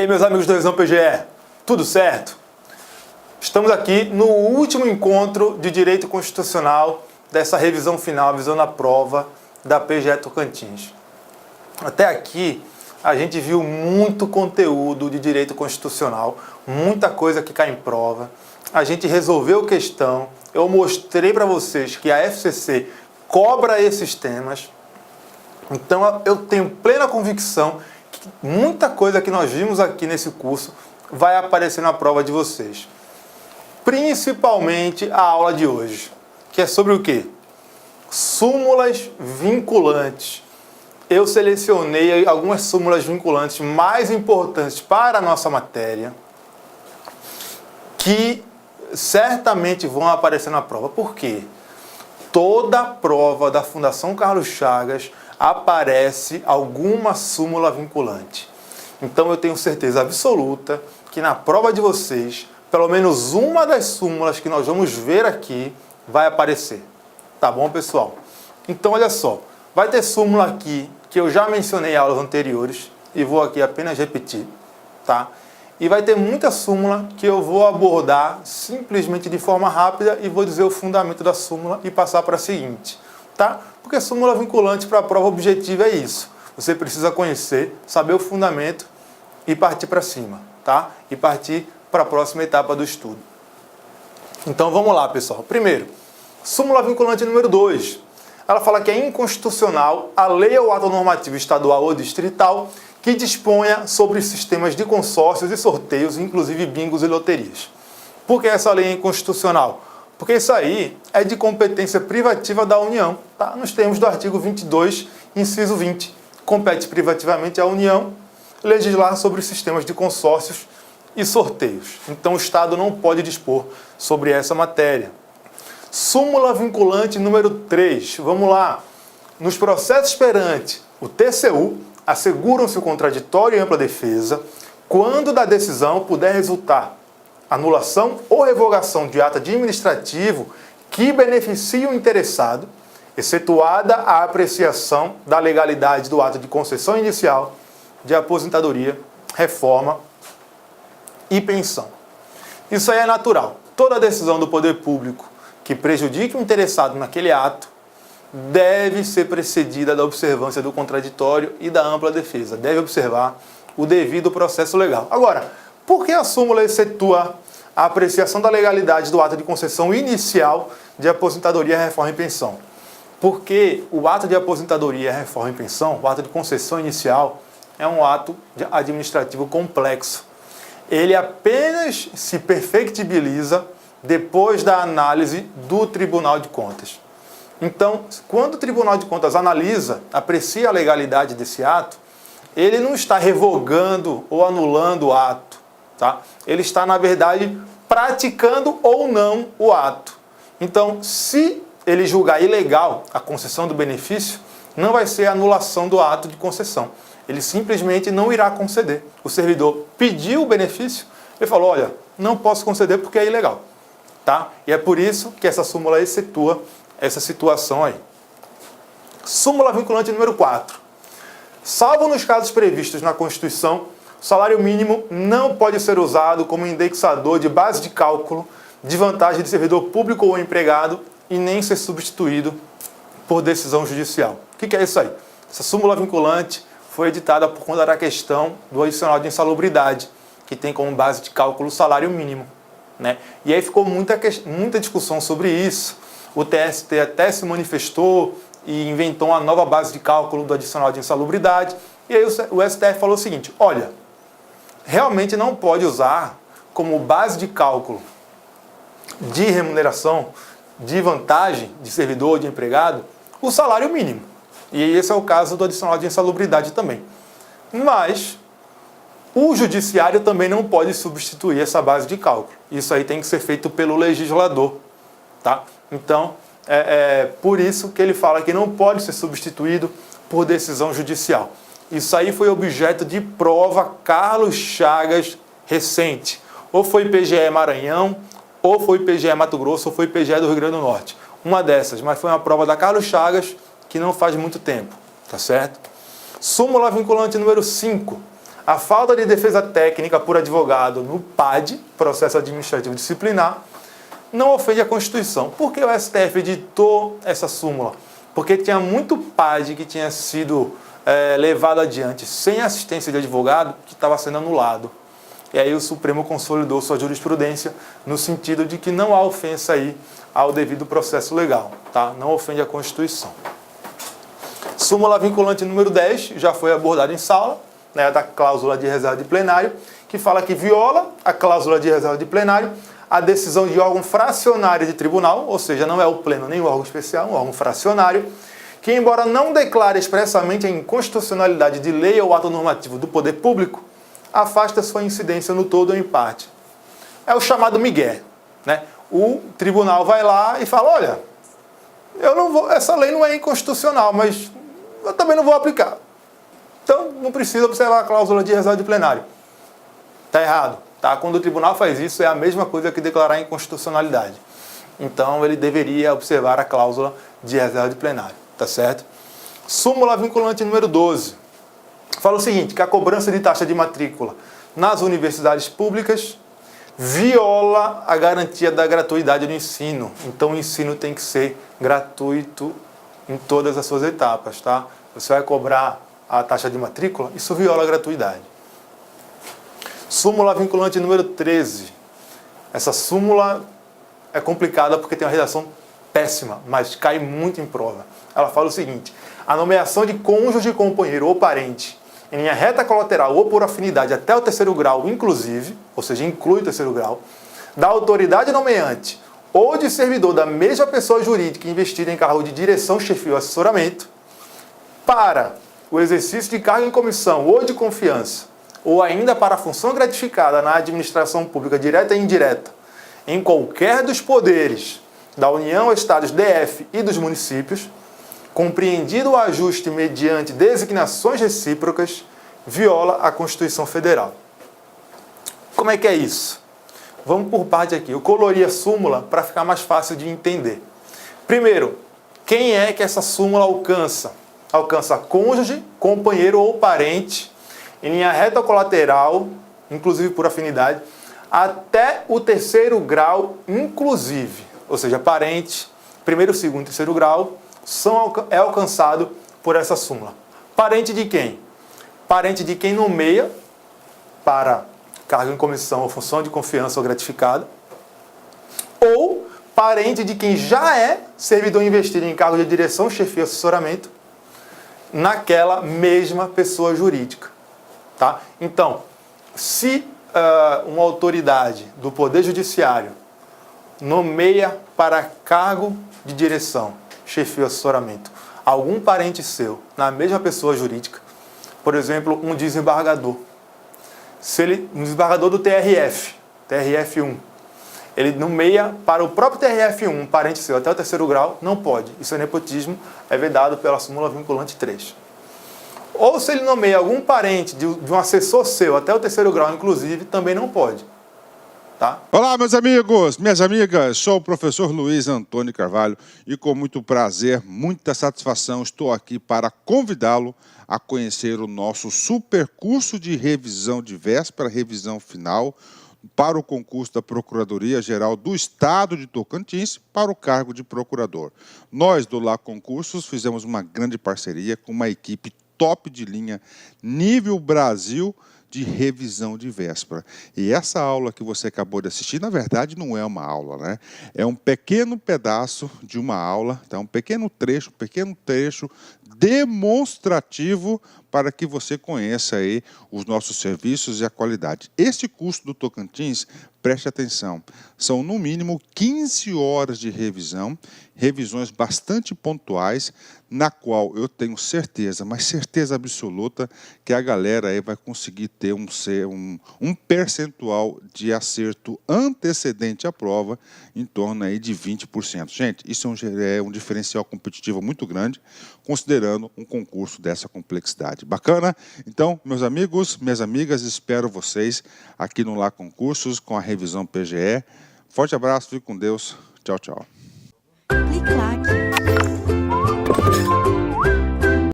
E aí, meus amigos do Revisão PGE, tudo certo? Estamos aqui no último encontro de Direito Constitucional dessa revisão final, visão na prova da PGE Tocantins. Até aqui, a gente viu muito conteúdo de Direito Constitucional, muita coisa que cai em prova. A gente resolveu questão, eu mostrei para vocês que a FCC cobra esses temas. Então, eu tenho plena convicção que muita coisa que nós vimos aqui nesse curso vai aparecer na prova de vocês. Principalmente a aula de hoje, que é sobre o quê? Súmulas vinculantes. Eu selecionei algumas súmulas vinculantes mais importantes para a nossa matéria, que certamente vão aparecer na prova. Por quê? Toda prova da Fundação Carlos Chagas aparece alguma súmula vinculante. Então eu tenho certeza absoluta que na prova de vocês, pelo menos uma das súmulas que nós vamos ver aqui vai aparecer. Tá bom, pessoal? Então olha só, vai ter súmula aqui que eu já mencionei em aulas anteriores e vou aqui apenas repetir, tá? E vai ter muita súmula que eu vou abordar simplesmente de forma rápida e vou dizer o fundamento da súmula e passar para a seguinte, tá? Porque súmula vinculante para a prova objetiva é isso. Você precisa conhecer, saber o fundamento e partir para cima, tá? E partir para a próxima etapa do estudo. Então vamos lá, pessoal. Primeiro, súmula vinculante número 2. Ela fala que é inconstitucional a lei ou ato normativo estadual ou distrital que disponha sobre sistemas de consórcios e sorteios, inclusive bingos e loterias. Por que essa lei é inconstitucional? Porque isso aí é de competência privativa da União, tá? Nos termos do artigo 22, inciso 20. Compete privativamente à União legislar sobre sistemas de consórcios e sorteios. Então o Estado não pode dispor sobre essa matéria. Súmula vinculante número 3. Vamos lá. Nos processos perante o TCU, asseguram-se o contraditório e ampla defesa quando da decisão puder resultar anulação ou revogação de ato administrativo que beneficie o interessado, excetuada a apreciação da legalidade do ato de concessão inicial de aposentadoria, reforma e pensão. Isso aí é natural. Toda decisão do poder público que prejudique o interessado naquele ato deve ser precedida da observância do contraditório e da ampla defesa. Deve observar o devido processo legal. Agora, por que a súmula excetua a apreciação da legalidade do ato de concessão inicial de aposentadoria, reforma e pensão? Porque o ato de aposentadoria, reforma e pensão, o ato de concessão inicial, é um ato administrativo complexo. Ele apenas se perfectibiliza depois da análise do Tribunal de Contas. Então, quando o Tribunal de Contas analisa, aprecia a legalidade desse ato, ele não está revogando ou anulando o ato, tá? Ele está, na verdade, praticando ou não o ato. Então, se ele julgar ilegal a concessão do benefício, não vai ser anulação do ato de concessão. Ele simplesmente não irá conceder. O servidor pediu o benefício, ele falou, olha, não posso conceder porque é ilegal, tá? E é por isso que essa súmula excetua essa situação aí. Súmula vinculante número 4. Salvo nos casos previstos na Constituição, o salário mínimo não pode ser usado como indexador de base de cálculo de vantagem de servidor público ou empregado e nem ser substituído por decisão judicial. O que é isso aí? Essa súmula vinculante foi editada por conta da questão do adicional de insalubridade, que tem como base de cálculo o salário mínimo, né? E aí ficou muita discussão sobre isso. O TST até se manifestou e inventou uma nova base de cálculo do adicional de insalubridade. E aí o STF falou o seguinte, olha, realmente não pode usar como base de cálculo de remuneração, de vantagem de servidor, de empregado, o salário mínimo. E esse é o caso do adicional de insalubridade também. Mas o judiciário também não pode substituir essa base de cálculo. Isso aí tem que ser feito pelo legislador, tá? Então, por isso que ele fala que não pode ser substituído por decisão judicial. Isso aí foi objeto de prova Carlos Chagas recente. Ou foi PGE Maranhão, ou foi PGE Mato Grosso, ou foi PGE do Rio Grande do Norte. Uma dessas, mas foi uma prova da Carlos Chagas que não faz muito tempo, tá certo? Súmula vinculante número 5. A falta de defesa técnica por advogado no PAD, processo administrativo disciplinar, não ofende a Constituição. Por que o STF editou essa súmula? Porque tinha muito PAD que tinha sido levado adiante sem assistência de advogado que estava sendo anulado. E aí o Supremo consolidou sua jurisprudência no sentido de que não há ofensa aí ao devido processo legal, tá? Não ofende a Constituição. Súmula vinculante número 10, já foi abordada em sala, né, da cláusula de reserva de plenário, que fala que viola a cláusula de reserva de plenário a decisão de órgão fracionário de tribunal, ou seja, não é o pleno nem o órgão especial, um órgão fracionário, que embora não declare expressamente a inconstitucionalidade de lei ou ato normativo do poder público, afasta sua incidência no todo ou em parte. É o chamado migué, né? O tribunal vai lá e fala, olha, essa lei não é inconstitucional, mas eu também não vou aplicar. Então, não precisa observar a cláusula de reserva de plenário. Está errado. Tá? Quando o tribunal faz isso, é a mesma coisa que declarar inconstitucionalidade. Então, ele deveria observar a cláusula de reserva de plenário. Tá certo? Súmula vinculante número 12. Fala o seguinte, que a cobrança de taxa de matrícula nas universidades públicas viola a garantia da gratuidade do ensino. Então, o ensino tem que ser gratuito em todas as suas etapas. Tá? Você vai cobrar a taxa de matrícula, isso viola a gratuidade. Súmula vinculante número 13. Essa súmula é complicada porque tem uma redação péssima, mas cai muito em prova. Ela fala o seguinte, a nomeação de cônjuge, companheiro ou parente em linha reta colateral ou por afinidade até o terceiro grau, inclusive, ou seja, inclui o terceiro grau, da autoridade nomeante ou de servidor da mesma pessoa jurídica investida em cargo de direção, chefia ou assessoramento, para o exercício de cargo em comissão ou de confiança, ou ainda para a função gratificada na administração pública direta e indireta, em qualquer dos poderes da União, Estados, DF e dos municípios, compreendido o ajuste mediante designações recíprocas, viola a Constituição Federal. Como é que é isso? Vamos por parte aqui. Eu colori a súmula para ficar mais fácil de entender. Primeiro, quem é que essa súmula alcança? Alcança cônjuge, companheiro ou parente, em linha reta colateral, inclusive por afinidade, até o terceiro grau, inclusive. Ou seja, parente, primeiro, segundo e terceiro grau, é alcançado por essa súmula. Parente de quem? Parente de quem nomeia para cargo em comissão ou função de confiança ou gratificada, ou parente de quem já é servidor investido em cargo de direção, chefia ou assessoramento, naquela mesma pessoa jurídica. Tá? Então, se uma autoridade do Poder Judiciário nomeia para cargo de direção, chefia ou assessoramento, algum parente seu na mesma pessoa jurídica, por exemplo, um desembargador, um desembargador do TRF1, ele nomeia para o próprio TRF1 um parente seu até o terceiro grau, não pode. Isso é nepotismo, é vedado pela súmula vinculante 3. Ou se ele nomeia algum parente de um assessor seu até o terceiro grau, inclusive, também não pode. Tá? Olá, meus amigos, minhas amigas, sou o professor Luiz Antônio Carvalho e com muito prazer, muita satisfação, estou aqui para convidá-lo a conhecer o nosso super curso de revisão de véspera, revisão final, para o concurso da Procuradoria-Geral do Estado de Tocantins para o cargo de procurador. Nós, do Lá Concursos, fizemos uma grande parceria com uma equipe top de linha, nível Brasil, de revisão de véspera. E essa aula que você acabou de assistir, na verdade, não é uma aula, né? É um pequeno pedaço de uma aula, tá? Um pequeno trecho demonstrativo para que você conheça aí os nossos serviços e a qualidade. Este curso do Tocantins, preste atenção, são no mínimo 15 horas de revisão, revisões bastante pontuais, na qual eu tenho certeza, mas certeza absoluta, que a galera aí vai conseguir ter um percentual de acerto antecedente à prova em torno aí de 20%. Gente, isso é um diferencial competitivo muito grande, considerando um concurso dessa complexidade. Bacana? Então, meus amigos, minhas amigas, espero vocês aqui no Lá Concursos com a revisão PGE. Forte abraço, fique com Deus. Tchau, tchau. Clique lá.